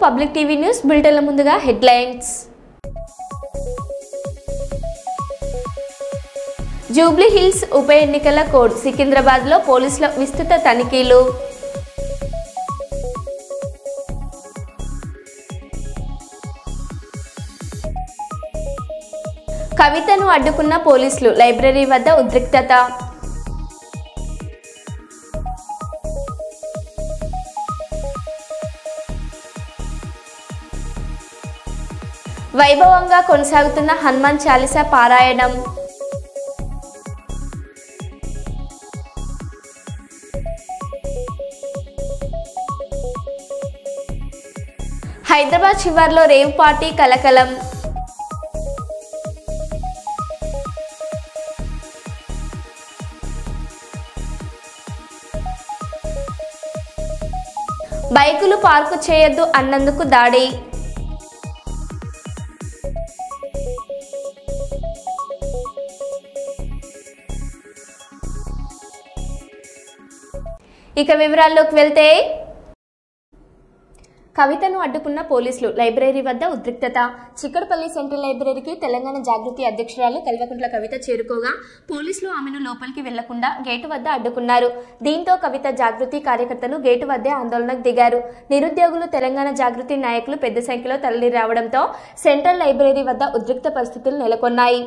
Public TV news బులెటిన్ల ముందుగా headlines. Jubilee hills ఉప ఎన్నికల కోడ్ సికింద్రాబాద్లో పోలీసుల విస్తృత తనిఖీలు. కవితను అడ్డుకున్న పోలీసులు, లైబ్రరీ వద్ద ఉద్రిక్తత. వైభవంగా కొనసాగుతున్న హనుమాన్ చాలీసా పారాయణం. హైదరాబాద్ శివార్లో రేవ్ పార్టీ కలకలం. బైకులు పార్కు చేయొద్దు అన్నందుకు దాడి. ఇక వివరాల్లోకి వెళ్తే, కవితను అడ్డుకున్న పోలీసులు, లైబ్రరీ వద్ద ఉద్రిక్తత. చిక్కడపల్లి సెంట్రల్ లైబ్రరీకి తెలంగాణ జాగృతి అధ్యక్షురాలు కల్వకుంట్ల కవిత చేరుకోగా పోలీసులు ఆమెను లోపలికి వెళ్లకుండా గేటు వద్ద అడ్డుకున్నారు. దీంతో కవిత జాగృతి కార్యకర్తలు గేటు వద్దే ఆందోళనకు దిగారు. నిరుద్యోగులు, తెలంగాణ జాగృతి నాయకులు పెద్ద సంఖ్యలో తరలి రావడంతో సెంట్రల్ లైబ్రరీ వద్ద ఉద్రిక్త పరిస్థితులు నెలకొన్నాయి.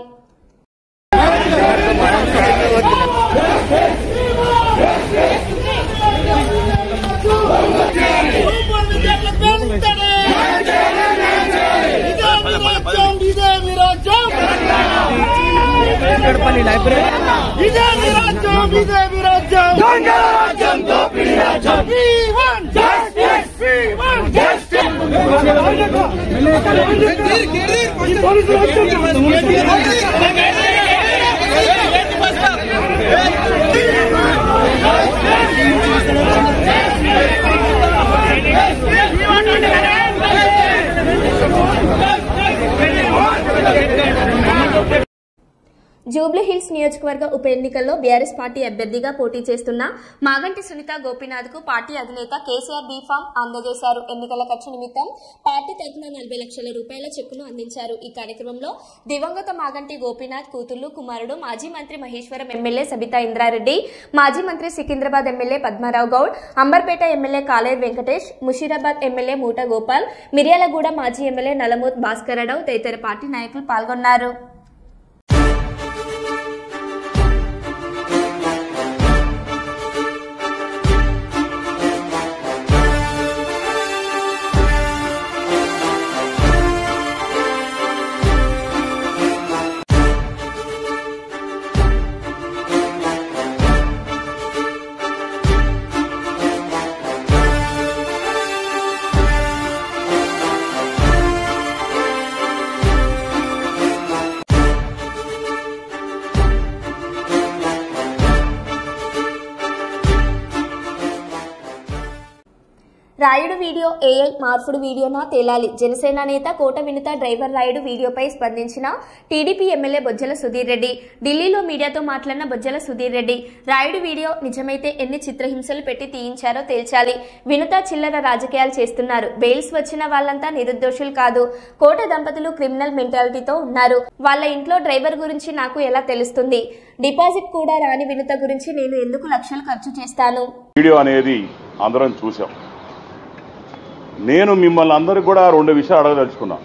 జూబ్లీ హిల్స్ నియోజకవర్గ ఉప ఎన్నికల్లో బీఆర్ఎస్ పార్టీ అభ్యర్థిగా పోటీ చేస్తున్న మాగంటి సునీత గోపీనాథ్ కు పార్టీ అధినేత కేసీఆర్ బీఫామ్ అందజేశారు. ఎన్నికల ఖర్చు నిమిత్తం పార్టీ తరఫున 40 లక్షల రూపాయల చెక్కును అందించారు. ఈ కార్యక్రమంలో దివంగత మాగంటి గోపీనాథ్ కూతుళ్లు, కుమారుడు, మాజీ మంత్రి మహేశ్వరం ఎమ్మెల్యే సబితా ఇంద్రారెడ్డి, మాజీ మంత్రి సికింద్రాబాద్ ఎమ్మెల్యే పద్మారావు గౌడ్, అంబర్పేట ఎమ్మెల్యే కాలేరు వెంకటేష్, ముషీరాబాద్ ఎమ్మెల్యే మూట గోపాల్, మిర్యాలగూడ మాజీ ఎమ్మెల్యే నలమోత్ భాస్కరరావు తదితర పార్టీ నాయకులు పాల్గొన్నారు. రాయుడు వీడియో ఏఐ మార్పుడు వీడియోనా తేలాలి. జనసేన నేత కోట వినుత డ్రైవర్ రాయుడు వీడియోపై స్పందించిన టీడీపీ ఎమ్మెల్యే బొజ్జల సుధీర్ రెడ్డి. ఢిల్లీలో మీడియాతో మాట్లాడిన బొజ్జల సుధీర్ రెడ్డి, రాయుడు వీడియో నిజమైతే ఎన్ని చిత్రహింసలు పెట్టి తీయించారో తేల్చాలి. వినుత చిల్లర రాజకీయాలు చేస్తున్నారు. బెయిల్స్ వచ్చిన వాళ్ళంతా నిరుద్దోషులు కాదు. కోట దంపతులు క్రిమినల్ మెంటాలిటీతో ఉన్నారు. వాళ్ళ ఇంట్లో డ్రైవర్ గురించి నాకు ఎలా తెలుస్తుంది? డిపాజిట్ కూడా రాని వినుత గురించి నేను ఎందుకు లక్షలు ఖర్చు చేస్తాను? వీడియో అనేది అందరం చూసాం. నేను మిమ్మల్ని అందరికి కూడా 2 విషయాలు అడగదలుచుకున్నా.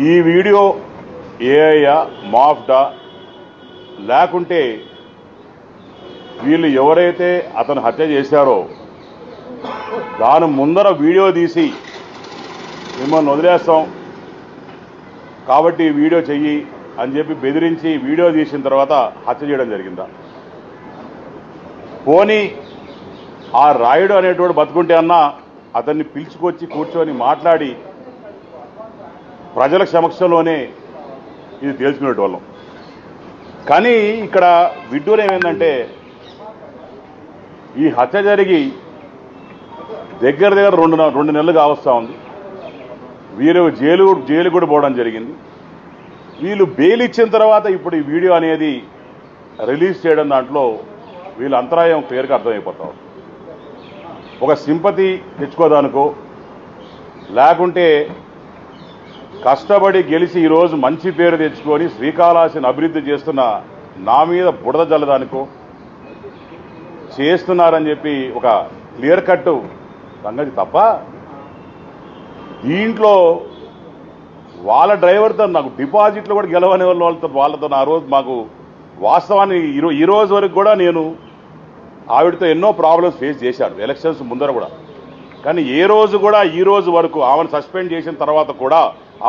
ఈ వీడియో ఏఐయా, మాఫ్డా, లేకుంటే వీళ్ళు ఎవరైతే అతను హత్య చేశారో దాని ముందర వీడియో తీసి మిమ్మల్ని వదిలేస్తాం కాబట్టి వీడియో చెయ్యి అని చెప్పి బెదిరించి వీడియో తీసిన తర్వాత హత్య చేయడం జరిగిందా? పోనీ ఆ రాయుడు అనేటోడు బతుకుంటే అన్నా అతన్ని పిలుచుకొచ్చి కూర్చొని మాట్లాడి ప్రజల సమక్షంలోనే ఇది తేల్చుకునేటోళ్ళం. కానీ ఇక్కడ విడ్డూరం ఏమైందంటే, ఈ హత్య జరిగి దగ్గర 2 నెలలు కావస్తా ఉంది. వీరు జైలు కూడా పోవడం జరిగింది. వీళ్ళు బెయిల్ ఇచ్చిన తర్వాత ఇప్పుడు ఈ వీడియో అనేది రిలీజ్ చేయడం దాంట్లో వీళ్ళ అంతరాయం క్లియర్గా అర్థమైపోతాం. ఒక సింపతి తెచ్చుకోదానికో లేకుంటే కష్టపడి గెలిచి ఈరోజు మంచి పేరు తెచ్చుకొని శ్రీకాళహస్తిని అభివృద్ధి చేస్తున్న నా మీద బుడద జల్లదానికో చేస్తున్నారని చెప్పి ఒక క్లియర్ కట్ సంగతి తప్ప దీంట్లో వాళ్ళ డ్రైవర్తో నాకు డిపాజిట్లు కూడా గెలవని వాళ్ళతో ఆ రోజు మాకు వాస్తవాన్ని ఈ రోజు వరకు కూడా నేను ఆవిడతో ఎన్నో ప్రాబ్లమ్స్ ఫేస్ చేశాడు ఎలక్షన్స్ ముందర కూడా. కానీ ఏ రోజు కూడా ఈ రోజు వరకు ఆమెను సస్పెండ్ చేసిన తర్వాత కూడా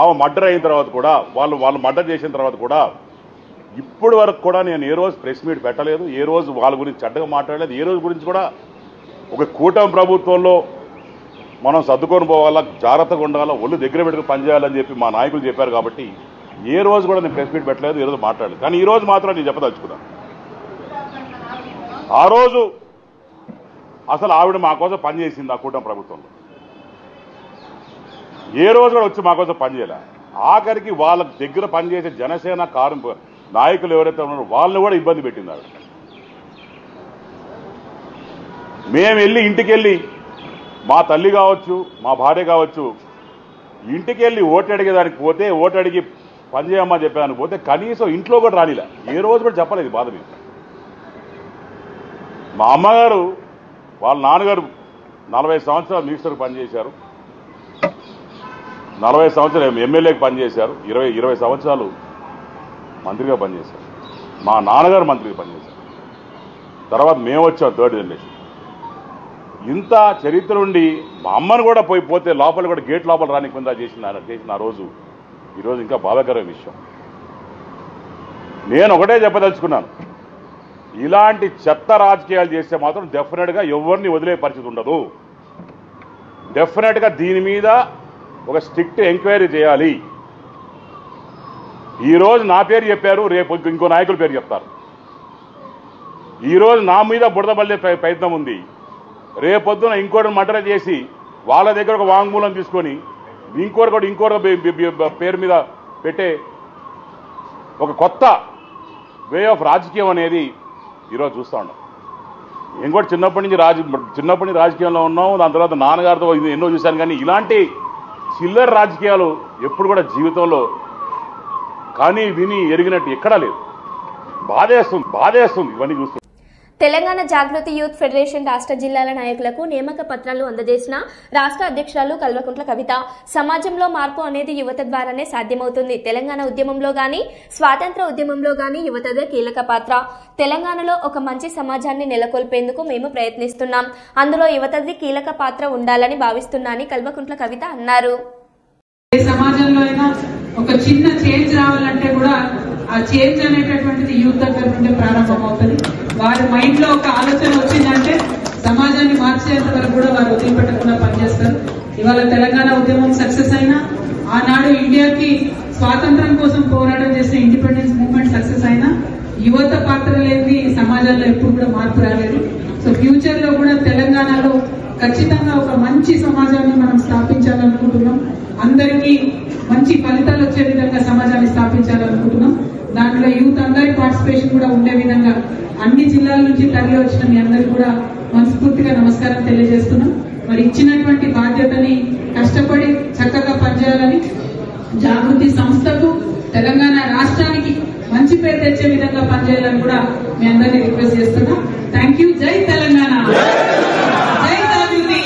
ఆమె మర్డర్ అయిన తర్వాత కూడా వాళ్ళు మర్డర్ చేసిన తర్వాత కూడా ఇప్పటి వరకు కూడా నేను ఏ రోజు ప్రెస్ మీట్ పెట్టలేదు, ఏ రోజు వాళ్ళ గురించి చెడ్డగా మాట్లాడలేదు, ఏ రోజు గురించి కూడా ఒక కూటమి ప్రభుత్వంలో మనం సర్దుకొని పోవాలా, జాగ్రత్తగా ఉండాలా, ఒళ్ళు దగ్గర పెట్టుకుని పనిచేయాలని చెప్పి మా నాయకులు చెప్పారు. కాబట్టి ఏ రోజు కూడా నేను ప్రెస్ మీట్ పెట్టలేదు, ఏ రోజు మాట్లాడలేదు. కానీ ఈ రోజు మాత్రం నేను చెప్పదలుచుకున్నాను, ఆ రోజు అసలు ఆవిడ మా కోసం పనిచేసింది ఆ కూటమి ప్రభుత్వంలో. ఏ రోజు కూడా వచ్చి మా కోసం పనిచేయలే. ఆఖరికి వాళ్ళ దగ్గర పనిచేసే జనసేన నాయకులు ఎవరైతే ఉన్నారో వాళ్ళని కూడా ఇబ్బంది పెట్టింది ఆవిడ. మేము వెళ్ళి ఇంటికి వెళ్ళి మా తల్లి కావచ్చు, మా భార్య కావచ్చు, ఇంటికి వెళ్ళి ఓటు అడిగేదానికి పోతే, ఓటు అడిగి పనిచేయమ్మా చెప్పేదానికి పోతే కనీసం ఇంట్లో కూడా రానిలే. ఏ రోజు కూడా చెప్పలేదు బాధ మీద. మా అమ్మగారు వాళ్ళ నాన్నగారు 40 సంవత్సరాలు మినిస్టర్కి పనిచేశారు, 40 సంవత్సరాలు ఎమ్మెల్యేకి పనిచేశారు, 20 సంవత్సరాలు మంత్రిగా పనిచేశారు. మా నాన్నగారు మంత్రిగా పనిచేశారు. తర్వాత మేము వచ్చాం థర్డ్ జనరేషన్. ఇంత చరిత్ర ఉండి మా అమ్మను కూడా పోతే లోపల కూడా గేట్ లోపల రానికుండా చేసిన ఆ రోజు ఈరోజు ఇంకా బాధాకరమైన విషయం. నేను ఒకటే చెప్పదలుచుకున్నాను, ఇలాంటి చెత్త రాజకీయాలు చేస్తే మాత్రం డెఫినెట్గా ఎవరిని వదిలే పరిస్థితి ఉండదు. డెఫినెట్గా దీని మీద ఒక స్ట్రిక్ట్ ఎంక్వైరీ చేయాలి. ఈరోజు నా పేరు చెప్పారు, రేపు ఇంకో నాయకుల పేరు చెప్తారు. ఈరోజు నా మీద బుడదబల్లే ప్రయత్నం ఉంది, రేపొద్దున ఇంకోటి మర్డర్ చేసి వాళ్ళ దగ్గర ఒక వాంగ్మూలం తీసుకొని ఇంకోటి పేరు మీద పెట్టే ఒక కొత్త వే ఆఫ్ రాజకీయం అనేది ఈరోజు చూస్తూ ఉన్నాం. నేను కూడా చిన్నప్పటి నుంచి రాజకీయంలో ఉన్నాం. దాని తర్వాత నాన్నగారితో ఎన్నో చూశాను. కానీ ఇలాంటి చిల్లర రాజకీయాలు ఎప్పుడు కూడా జీవితంలో కానీ విని ఎరిగినట్టు ఎక్కడా లేదు. బాధేస్తుంది ఇవన్నీ చూస్తూ. తెలంగాణ జాగృతి యూత్ ఫెడరేషన్ రాష్ట్ర జిల్లాల నాయకులకు నియామక పత్రాలు అందజేసిన రాష్ట్ర అధ్యక్షురాలు కల్వకుంట్ల కవిత, సమాజంలో మార్పు అనేది యువత ద్వారానే సాధ్యమవుతుంది. తెలంగాణ ఉద్యమంలో గానీ, స్వాతంత్ర ఉద్యమంలో గానీ యువతదే కీలక పాత్ర. తెలంగాణలో ఒక మంచి సమాజాన్ని నెలకొల్పేందుకు మేము ప్రయత్నిస్తున్నాం. అందులో యువతది కీలక పాత్ర ఉండాలని భావిస్తున్నానని కల్వకుంట్ల కవిత అన్నారు. సమాజంలో అయినా ఒక చిన్న చేంజ్ రావాలంటే కూడా ఆ చేంజ్ అనేటటువంటిది యూత్ దగ్గర నుండి ప్రారంభం అవుతుంది. వారి మైండ్ లో ఒక ఆలోచన వచ్చిందంటే సమాజాన్ని మార్చేంత వరకు కూడా వారు వదిలిపెట్టకుండా పనిచేస్తారు. ఇవాళ తెలంగాణ ఉద్యమం సక్సెస్ అయినా, ఆనాడు ఇండియాకి స్వాతంత్రం కోసం పోరాటం చేసిన ఇండిపెండెన్స్ మూవ్మెంట్ సక్సెస్ అయినా, యువత పాత్ర లేని సమాజంలో ఎప్పుడు కూడా మార్పు రాలేదు. సో ఫ్యూచర్ లో కూడా తెలంగాణలో ఖచ్చితంగా ఒక మంచి సమాజాన్ని మనం స్థాపించాలనుకుంటున్నాం. అందరికీ మంచి ఫలితాలు వచ్చే విధంగా సమాజాన్ని స్థాపించాలనుకుంటున్నాం. దాంట్లో యూత్ అందరి పార్టిసిపేషన్ కూడా ఉండే విధంగా అన్ని జిల్లాల నుంచి తరలి వచ్చిన మీ అందరికీ కూడా మనస్ఫూర్తిగా నమస్కారం తెలియజేస్తున్నాం. మరి ఇచ్చినటువంటి బాధ్యతని కష్టపడి చక్కగా పనిచేయాలని, జాగృతి సంస్థకు, తెలంగాణ రాష్ట్రానికి మంచి పేరు తెచ్చే విధంగా పనిచేయాలని కూడా మీ అందరినీ రిక్వెస్ట్ చేస్తున్నాం. Thank you. జై తెలంగాణ, జై జాగృతి.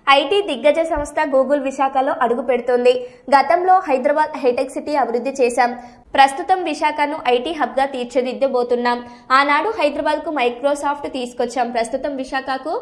ఐటీ దిగ్గజ సంస్థ గూగుల్ విశాఖలో అడుగు పెడుతోంది. గతంలో హైదరాబాద్ హైటెక్ సిటీ అభివృద్ధి చేశాం. ప్రస్తుతం విశాఖను ఐటీ హబ్ గా తీర్చిదిద్దబోతున్నాం. ఆనాడు హైదరాబాద్ కు మైక్రోసాఫ్ట్ తీసుకొచ్చాం. ప్రస్తుతం విశాఖకు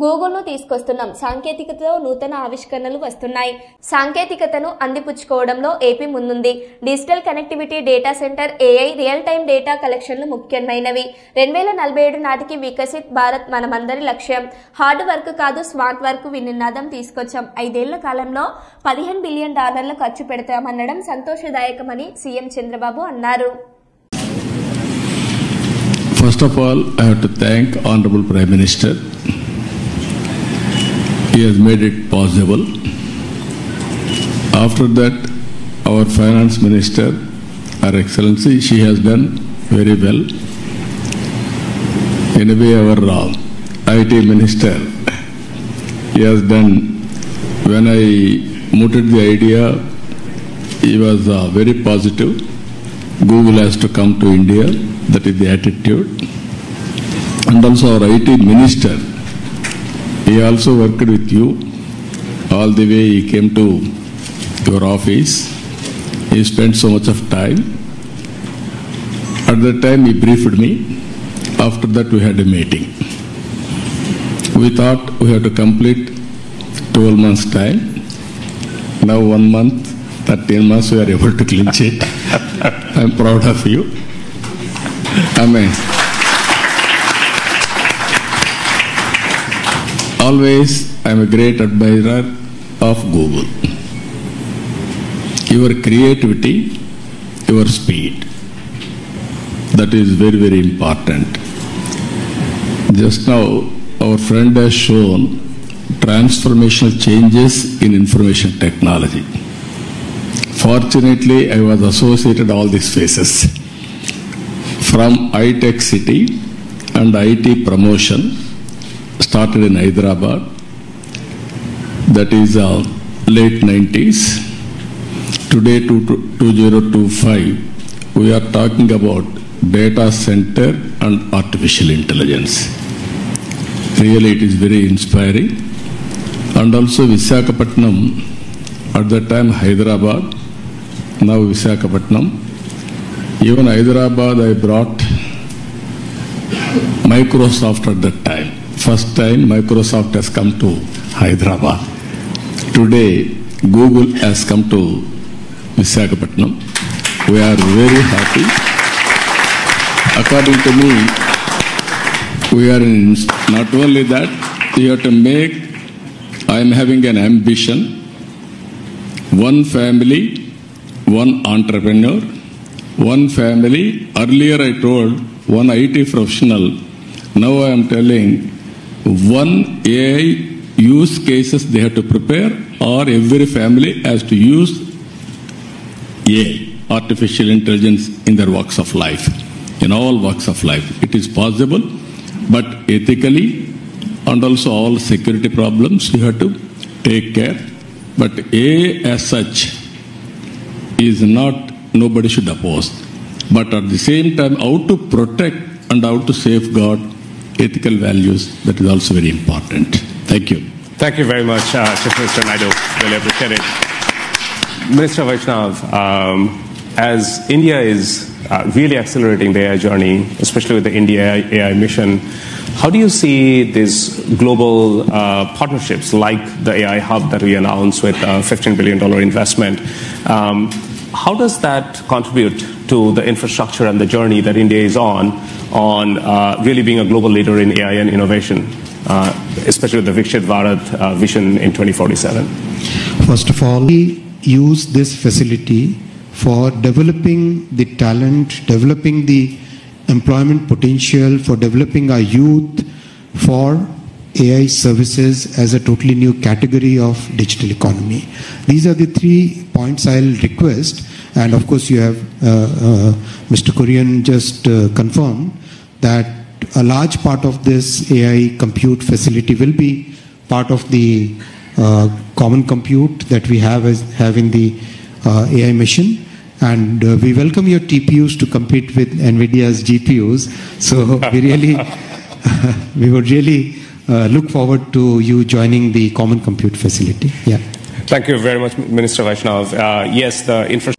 గూగుల్ ను తీసుకొస్తున్నాం. సాంకేతికతలో నూతన ఆవిష్కరణలు వస్తున్నాయి. సాంకేతికతను అందిపుచ్చుకోవడంలో ఏపీ ముందుంది. Digital connectivity, data centre, AI, real time data కలెక్షన్లు ముఖ్యమైనవి. 2047 నాటికి వికసిత్ భారత్ మనమందరి లక్ష్యం. హార్డ్ వర్క్ కాదు, స్మార్ట్ వర్క్ వినినాదం తీసుకొచ్చాం. 5 ఏళ్ల కాలంలో $15 బిలియన్ ఖర్చు పెడతామనడం సంతోషదాయకమని సీఎం చంద్రబాబు అన్నారు. First of all, I have to thank Honorable Prime Minister. He has made it possible. After that, our Finance Minister, Her Excellency, she has done very well. In a way, our IT minister, he has done, when I mooted the idea, he was very positive. Google has to come to India, that is the attitude. And also our IT minister, he also worked with you all the way. He came to your office. He spent so much of time. At that time he briefed me. After that we had a meeting. We thought we had to complete 12 months time. Now 1 month, 13 months we are able to clinch it. I am proud of you. Amen. Always I am a great admirer of Google. Your creativity, your speed, that is very, very important. Just now our friend has shown transformational changes in information technology. Fortunately, I was associated all these phases. From iTech City and IT promotion, started in Hyderabad, that is late 90s. Today, 2025, we are talking about data center and artificial intelligence. Really, it is very inspiring. And also Visakhapatnam, at that time Hyderabad, now Visakhapatnam. Even Hyderabad, I brought Microsoft at that time. First time Microsoft has come to Hyderabad. Today, Google has come to Visakhapatnam. We are very happy. According to me, we are in, not only that, you have to make, I am having an ambition, one family, one entrepreneur, one family. Earlier I told one IT professional, now I am telling one AI use cases they have to prepare, or every family has to use AI, artificial intelligence, in their walks of life, in all walks of life. It is possible, but ethically and also all security problems you have to take care. But AI as such is not, nobody should oppose. But at the same time, how to protect and how to safeguard ethical values, that is also very important. Thank you. Thank you very much, Chief Minister Naidu. Really appreciate it. Minister Vaishnav, as India is really accelerating the AI journey, especially with the India AI mission, how do you see these global partnerships like the AI hub that we announced with a $15 billion investment? How does that contribute to the infrastructure and the journey that India is on really being a global leader in AI and innovation, especially with the Viksit Bharat vision in 2047? First of all, we use this facility for developing the talent, developing the employment potential, for developing our youth for AI services as a totally new category of digital economy. These are the 3 points I'll request, and of course you have Mr. Kurian just confirmed that a large part of this AI compute facility will be part of the common compute that we have in the AI mission. And we welcome your TPUs to compete with NVIDIA's GPUs. So we would really look forward to you joining the common compute facility. Yeah. Thank you very much, Minister Vaishnav. Yes, the infrastructure.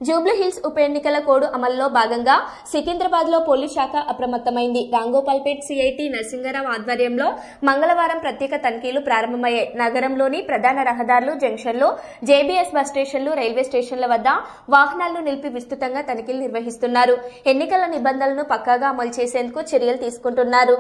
Jubilee hills ఉప ఎన్నికల code అమలులో భాగంగా సికింద్రాబాద్ లో police శాఖ అప్రమత్తమైంది. Ramgopalpet CIT Narasingarao ఆధ్వర్యంలో మంగళవారం ప్రత్యేక తనిఖీలు ప్రారంభమయ్యాయి. నగరంలోని ప్రధాన రహదారులు, జంక్షన్లు, జేబీఎస్ బస్ స్టేషన్లు, రైల్వే స్టేషన్ల వద్ద వాహనాలను నిలిపి విస్తృతంగా తనిఖీలు నిర్వహిస్తున్నారు. ఎన్నికల నిబంధనలను పక్కాగా అమలు చేసేందుకు చర్యలు తీసుకుంటున్నారు.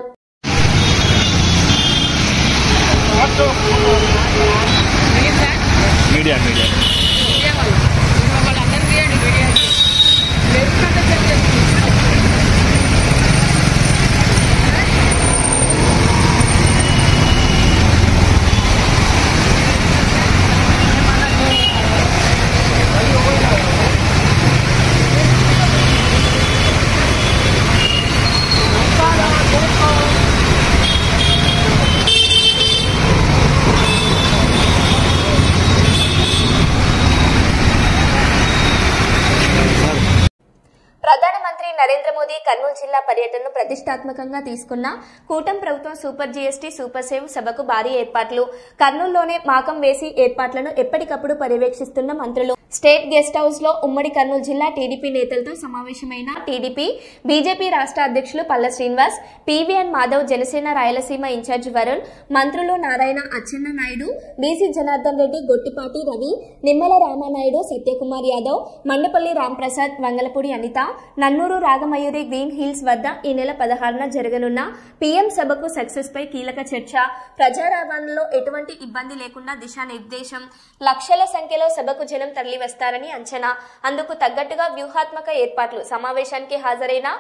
నరేంద్ర మోదీ కర్నూలు జిల్లా పర్యటనను ప్రతిష్టాత్మకంగా తీసుకున్న కూటమి ప్రభుత్వం సూపర్ జీఎస్టీ సూపర్ సేవ్ సభకు భారీ ఏర్పాట్లు. కర్నూలులోనే మాకం వేసి ఏర్పాట్లను ఎప్పటికప్పుడు పర్యవేక్షిస్తున్న మంత్రులు. స్టేట్ గెస్ట్ హౌస్ లో ఉమ్మడి కర్నూలు జిల్లా టీడీపీ నేతలతో సమావేశమైన టీడీపీ బీజేపీ రాష్ట్ర అధ్యక్షులు పల్ల శ్రీనివాస్, పీవీఎన్ మాధవ్, జనసేన రాయలసీమ ఇన్ఛార్జ్ వరుణ్, మంత్రులు నారాయణ, అచ్చెన్న నాయుడు, బీసీ జనార్దన్ రెడ్డి, గొట్టిపాటి రవి, నిమ్మల రామానాయుడు, సత్యకుమార్ యాదవ్, మండపల్లి రాంప్రసాద్, వంగలపూడి అనిత, నన్నూరు రాగమయూరి గ్రీన్ హిల్స్ వద్ద ఈ నెల 16న జరగనున్న పీఎం సభకు సక్సెస్ పై కీలక చర్చ. ప్రజా రవాణాలో ఎటువంటి ఇబ్బంది లేకుండా దిశానిర్దేశం. లక్షల సంఖ్యలో సభకు జనం తరలివస్తారని అంచనా. అందుకు తగ్గట్టుగా వ్యూహాత్మక ఏర్పాట్లు. సమావేశానికి హాజరైన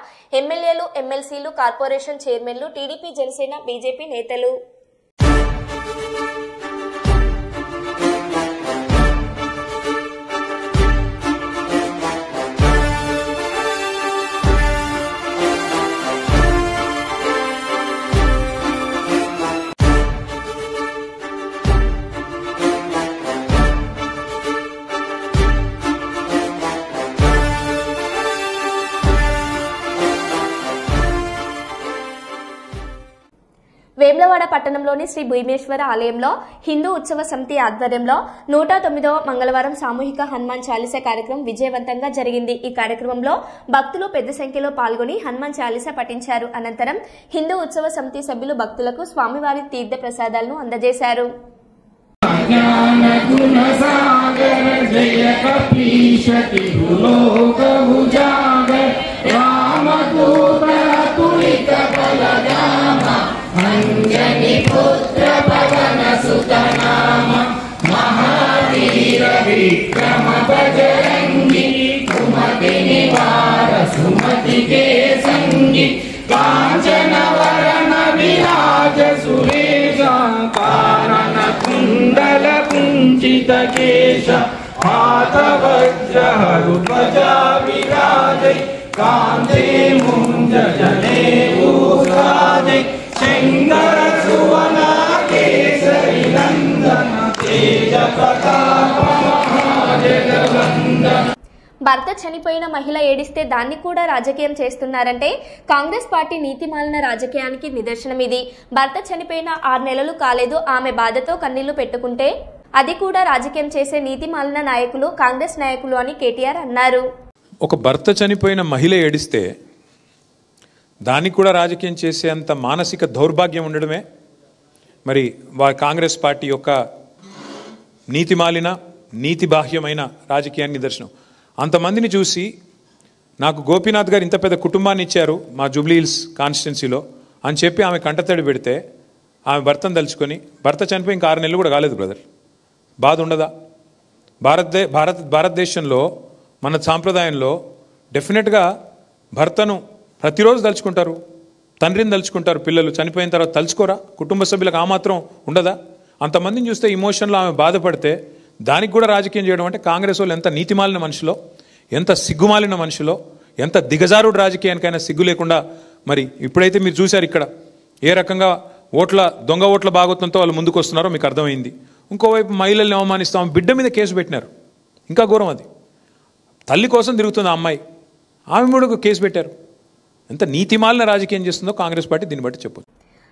ఎమ్మెల్యేలు, ఎమ్మెల్సీలు, కార్పొరేషన్ చైర్మన్లు, టీడీపీ, జనసేన, బీజేపీ నేతలు. వేములవాడ పట్టణంలోని శ్రీ భీమేశ్వర ఆలయంలో హిందూ ఉత్సవ సమితి ఆధ్వర్యంలో 109వ మంగళవారం సామూహిక హనుమాన్ చాలీసా కార్యక్రమం విజయవంతంగా జరిగింది. ఈ కార్యక్రమంలో భక్తులు పెద్ద సంఖ్యలో పాల్గొని హనుమాన్ చాలీసా పఠించారు. అనంతరం హిందూ ఉత్సవ సమితి సభ్యులు భక్తులకు స్వామివారి తీర్థ ప్రసాదాలను అందజేశారు. అంజని పుత్ర పవన సుతనామ మహావీర విక్రమ బజరంగి కుమతి నివార సుమతి కే సంగి కాంచన వరణ విరాజ సురేశ కారణ కుండల కుంచిత కేశ हाथ वज्र ध्वजा विराजै कांते मुंज जने ऊराजै शंकर सुवना केसरी नंदन तेज प्रताप महाजगवंदन. భర్త చనిపోయిన మహిళ ఏడిస్తే దాన్ని కూడా రాజకీయం చేస్తున్నారంటే కాంగ్రెస్ పార్టీ నీతిమాలిన రాజకీయానికి నిదర్శనం ఇది. భర్త చనిపోయిన 6 నెలలు కాలేదు, ఆమె బాధతో కన్నీళ్లు పెట్టుకుంటే అది కూడా రాజకీయం చేసే నీతిమాలిన నాయకులు కాంగ్రెస్ నాయకులు అని కేటీఆర్ అన్నారు. ఒక భర్త చనిపోయిన మహిళ ఏడిస్తే దాన్ని కూడా రాజకీయం చేసేంత మానసిక దౌర్భాగ్యం ఉండడమే మరి కాంగ్రెస్ పార్టీ యొక్క నీతిమాలిన నీతిబాహ్యమైన రాజకీయానికి నిదర్శనం. అంతమందిని చూసి నాకు గోపీనాథ్ గారు ఇంత పెద్ద కుటుంబాన్ని ఇచ్చారు మా జూబ్లీ హిల్స్ కాన్స్టిట్యున్సీలో అని చెప్పి ఆమె కంటతడి పెడితే ఆమె భర్తను తలుచుకొని భర్త చనిపోయి ఇంకా 6 నెలలు కూడా కాలేదు బ్రదర్, బాధ ఉండదా? భారతదేశంలో మన సాంప్రదాయంలో డెఫినెట్గా భర్తను ప్రతిరోజు తలుచుకుంటారు, తండ్రిని తలుచుకుంటారు, పిల్లలు చనిపోయిన తర్వాత తలుచుకోరా? కుటుంబ సభ్యులకు ఆ మాత్రం ఉండదా? అంతమందిని చూస్తే ఇమోషన్లో ఆమె బాధపడితే దానికి కూడా రాజకీయం చేయడం అంటే కాంగ్రెస్ వాళ్ళు ఎంత నీతిమాలిన మనుషులో, ఎంత సిగ్గుమాలిన మనుషులో, ఎంత దిగజారుడు రాజకీయానికైనా సిగ్గు లేకుండా మరి ఇప్పుడైతే మీరు చూశారు ఇక్కడ ఏ రకంగా దొంగ ఓట్ల భాగోత్వంతో వాళ్ళు ముందుకు వస్తున్నారో మీకు అర్థమైంది. ఇంకోవైపు మహిళల్ని అవమానిస్తాం, బిడ్డ మీద కేసు పెట్టినారు, ఇంకా ఘోరం అది. తల్లి కోసం తిరుగుతుంది ఆ అమ్మాయి, ఆమె కూడా కేసు పెట్టారు. ఎంత నీతిమాలిన రాజకీయం చేస్తుందో కాంగ్రెస్ పార్టీ దీన్ని బట్టి చెప్పు.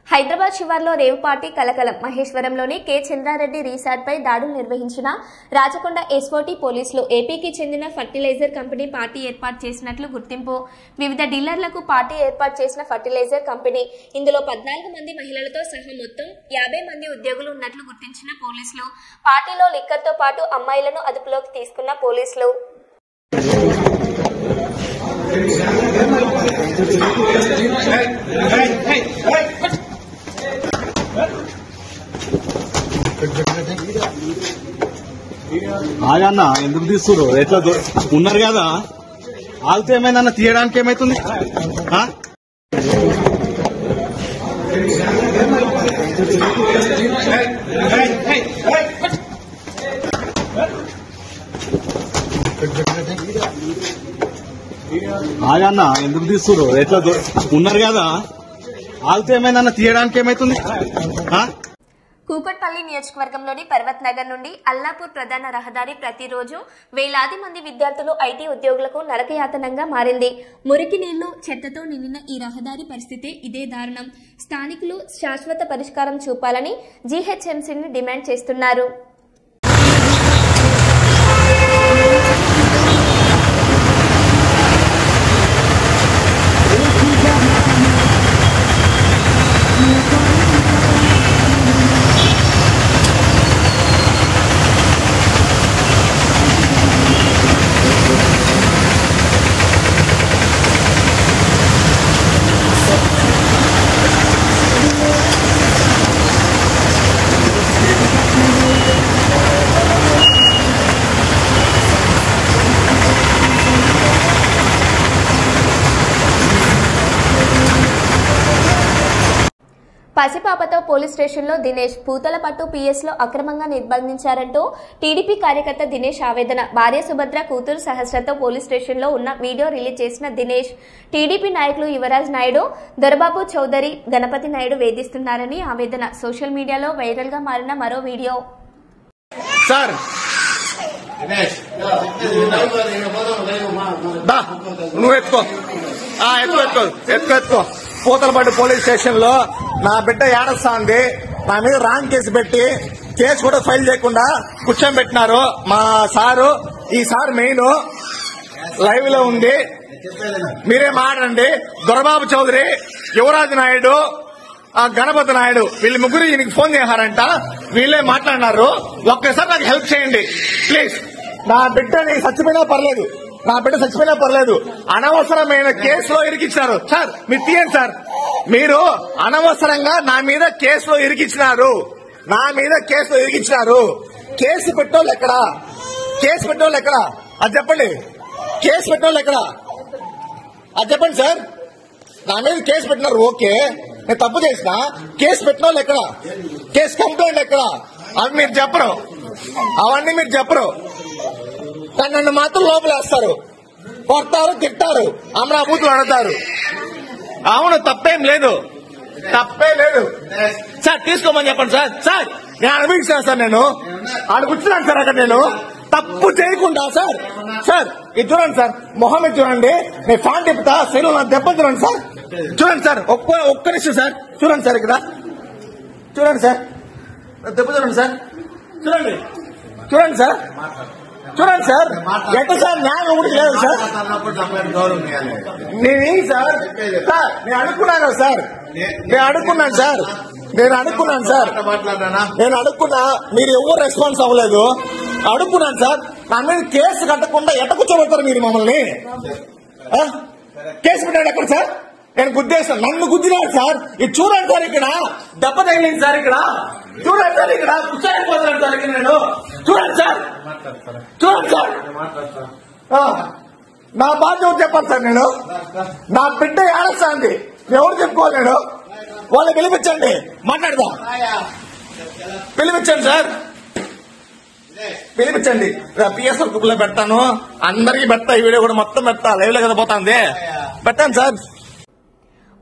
హైదరాబాద్ శివార్లో రేవు పార్టీ కలకలం. మహేశ్వరంలోని కె చంద్రారెడ్డి రిసార్ట్ పై దాడులు నిర్వహించిన రాచకొండ ఎస్ఓటీ పోలీసులు. ఏపీకి చెందిన ఫర్టిలైజర్ కంపెనీ పార్టీ ఏర్పాటు చేసినట్లు గుర్తింపు. వివిధ డీలర్లకు పార్టీ ఏర్పాటు చేసిన ఫర్టిలైజర్ కంపెనీ. ఇందులో 14 మంది మహిళలతో సహా మొత్తం 50 మంది ఉద్యోగులు ఉన్నట్లు గుర్తించిన పోలీసులు. పార్టీలో లిక్కర్తో పాటు అమ్మాయిలను అదుపులోకి తీసుకున్న పోలీసులు. ఆగన్నా ఎందుకు తీస్తున్నారు? ఎట్లా ఉన్నారు కదా, ఆగితే ఏమైందన్న, తీయడానికి ఏమైతుంది? ఆగన్నా ఎందుకు తీస్తున్నారు? ఎట్లా ఉన్నారు కదా, ఆగితే ఏమైందన్న, తీయడానికి ఏమైతుంది? కూకట్పల్లి నియోజకవర్గంలోని పర్వత్ నగర్ నుండి అల్లాపూర్ ప్రధాన రహదారి ప్రతిరోజు వేలాది మంది విద్యార్థులు ఐటీ ఉద్యోగులకు నరకయాతనంగా మారింది. మురికి నీళ్లు, చెత్తతో నిండిన ఈ రహదారి పరిస్థితి ఇదే దారుణం. స్థానికులు శాశ్వత పరిష్కారం చూపాలని జీహెచ్ఎంసీని డిమాండ్ చేస్తున్నారు. పసిపాపతో పోలీస్ స్టేషన్లో దినేష్, పూతలపట్టు పిఎస్లో అక్రమంగా నిర్బంధించారంటూ టీడీపీ కార్యకర్త దినేష్ ఆవేదన. భార్య సుభద్ర, కూతురు సహస్రతో పోలీస్ స్టేషన్లో ఉన్న వీడియో రిలీజ్ చేసిన దినేష్, టీడీపీ నాయకులు యువరాజ్ నాయుడు, దొరబాబు చౌదరి, గణపతి నాయుడు వేధిస్తున్నారని ఆవేదన. సోషల్ మీడియాలో వైరల్ గా మారిన మరో వీడియో. పూతలపట్టు పోలీస్ స్టేషన్ లో నా బిడ్డ ఏడస్తాంది. నా మీద రాంగ్ కేసు పెట్టి కేసు కూడా ఫైల్ చేయకుండా కూర్చోబెట్టినారు మా సారు. ఈ సార్ మెయిన్ లైవ్ లో ఉంది, మీరే మాట్లాడండి. దొరబాబు చౌదరి, యువరాజ్ నాయుడు, గణపతి నాయుడు వీళ్ళు ముగ్గురు ఈయనకి ఫోన్ చేశారంట. వీళ్ళే మాట్లాడినారు. ఒక్కసారి నాకు హెల్ప్ చేయండి ప్లీజ్. నా బిడ్డని చచ్చిపోయినా పర్లేదు, అనవసరమైన కేసులో ఇరికించినారు. సార్ మీరు తీయండి సార్. మీరు అనవసరంగా నా మీద కేసులో ఇరికించినారు. కేసు పెట్టోళ్ళు ఎక్కడా? అది చెప్పండి. కేసు పెట్టోళ్ళు ఎక్కడా? అది చెప్పండి సార్. నా మీద కేసు పెట్టినారు, ఓకే, నేను తప్పు చేసిన. కేసు పెట్టిన వాళ్ళు ఎక్కడ? కేసు కంప్లైంట్ ఎక్కడ? అవి మీరు చెప్పరు, అవన్నీ మీరు చెప్పరు. కానీ నన్ను మాత్రం లోపలేస్తారు, కొడతారు, తిట్టారు, అమరాబూతులు అడతారు. అవును, తప్పేం లేదు సార్. తీసుకోమని చెప్పండి సార్. సార్ నేను అనుభవించాను సార్, నేను ఆడ కూర్చున్నాను సార్. అక్కడ నేను తప్పు చేయకుండా సార్ ఇది చూడండి సార్, మొహం చూడండి, నేను ఫ్యాన్ తిప్పుతా, శరీరం నా దెబ్బ చూడండి సార్. చూడండి సార్, ఒక్క నిమిషం సార్. చూడండి సార్, ఇక్కడ చూడండి సార్, దెబ్బ చూడండి సార్. చూడండి సార్ ఎట్ట సార్? న్యాయం ఒకటి లేదు సార్. నేనేం సార్ నేను అనుకున్నాను సార్. నేను అనుకున్నా, మీరు ఎవరు రెస్పాన్స్ అవ్వలేదు. అడుక్కున్నాను సార్. నా మీద కేసు కట్టకుండా ఎట్ట కూర్చోబెడతారు మీరు మమ్మల్ని? కేసు పెట్టాడు ఎక్కడ సార్? నేను గుద్దేశాను, నన్ను గుద్దినాడు సార్. ఇది చూడండి సార్, ఇక్కడ దెబ్బ తగిలింది సార్. ఇక్కడ చూడండి సార్, ఇక్కడ కూర్చోలేకపోతున్నాను సార్. ఇక్కడ నేను చూడండి సార్. నా బాధ్యత చెప్పాలి సార్. నేను నా బిడ్డ ఏడస్తాంది, ఎవరు చెప్పుకోవాలి? నేను వాళ్ళు పిలిపించండి, మాట్లాడదాం. పిలిపించండి సార్, పిలిపించండి. పిఎస్ఆర్ గ్రూప్ లో పెడతాను, అందరికీ పెడతా. ఈ వీడియో కూడా మొత్తం పెడతా, లైవ్ లో కదా పోతాంది, పెట్టండి సార్.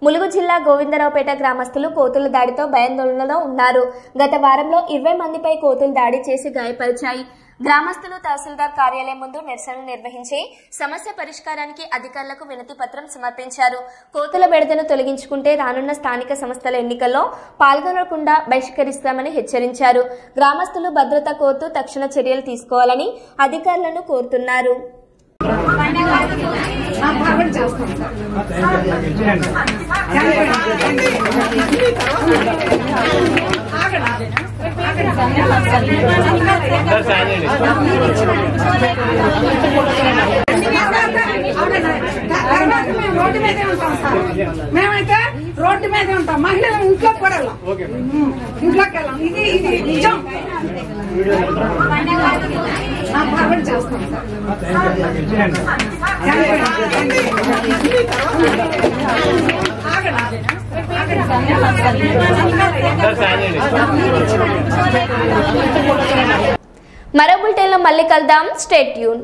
ములుగు జిల్లా గోవిందరావుపేట గ్రామస్తులు కోతుల దాడితో భయాందోళనలో ఉన్నారు. గత వారంలో 20 మందిపై కోతులు దాడి చేసి గాయపరిచాయి. గ్రామస్తులు తహసీల్దార్ కార్యాలయం ముందు నిరసనలు నిర్వహించి సమస్య పరిష్కారానికి అధికారులకు వినతి పత్రం సమర్పించారు. కోతుల బెడదను తొలగించుకుంటే రానున్న స్థానిక సంస్థల ఎన్నికల్లో పాల్గొనకుండా బహిష్కరిస్తామని హెచ్చరించారు. గ్రామస్తులు భద్రత కోరుతూ తక్షణ చర్యలు తీసుకోవాలని అధికారులను కోరుతున్నారు. మేమైతే రోడ్డు మీదే ఉంటాం, మహిళలు ఇంట్లోకి కూడా ఇంట్లోకి వెళ్ళాం. ఇది నిజం. చేస్తాం మరో బులెటిన్లో మళ్ళీ కలుద్దాం. Stay tune.